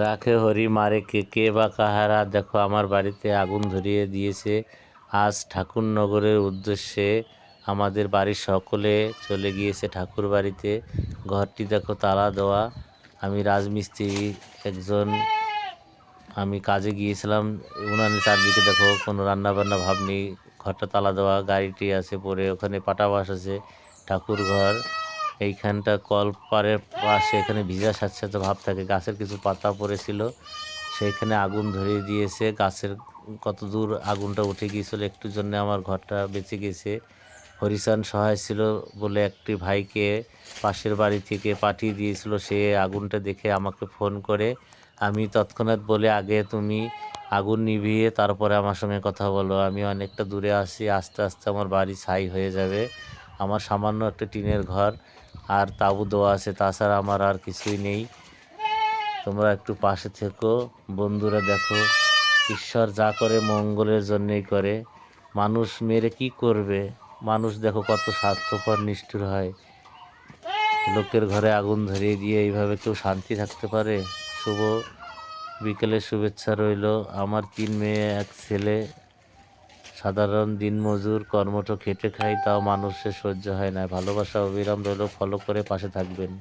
রাখে হরি মারে কে, কে বা কাহারা। দেখো আমার বাড়িতে আগুন ধরিয়ে দিয়েছে। আজ ঠাকুরনগরের উদ্দেশ্যে আমাদের বাড়ির সকলে চলে গিয়েছে ঠাকুর বাড়িতে। ঘরটি দেখো তালা দেওয়া। আমি রাজমিস্ত্রি একজন, আমি কাজে গিয়েছিলাম। উনানের চারদিকে দেখো কোনো রান্না বান্না ভাব নেই। ঘরটা তালা দেওয়া, গাড়িটি আছে পরে, ওখানে পাটাবাস আছে, ঠাকুর ঘর। এইখানটা কলপাড়ের পাশে এখানে ভিজা স্যাঁতস্যাঁতে ভাব থাকে, গাছের কিছু পাতা পড়েছিল, সেইখানে আগুন ধরিয়ে দিয়েছে। গাছের কত দূর আগুনটা উঠে গিয়েছিল, একটুর জন্য আমার ঘরটা বেঁচে গেছে। হরিচান সহায় ছিল বলে একটি ভাইকে পাশের বাড়ি থেকে পাঠিয়ে দিয়েছিল, সে আগুনটা দেখে আমাকে ফোন করে। আমি তৎক্ষণাৎ বলে, আগে তুমি আগুন নিভিয়ে তারপরে আমার সঙ্গে কথা বলো, আমি অনেকটা দূরে আছি, আস্তে আস্তে আমার বাড়ি ছাই হয়ে যাবে। আমার সামান্য একটা টিনের ঘর আর তাঁবু দেওয়া আছে, তাছাড়া আমার আর কিছুই নেই। তোমরা একটু পাশে থেকো বন্ধুরা। দেখো ঈশ্বর যা করে মঙ্গলের জন্যই করে। মানুষ মেরে কি করবে? মানুষ দেখো কত স্বার্থপর নিষ্ঠুর হয়। লোকের ঘরে আগুন ধরিয়ে দিয়ে এইভাবে কেউ শান্তি থাকতে পারে? শুভ বিকেলের শুভেচ্ছা রইল। আমার 3 মেয়ে 1 ছেলে, সাধারণ দিনমজুর, কর্মঠ খেটে খাই, তাও মানুষের সহ্য হয় না। ভালোবাসা অবিরাম রইল, ফলো করে পাশে থাকবেন।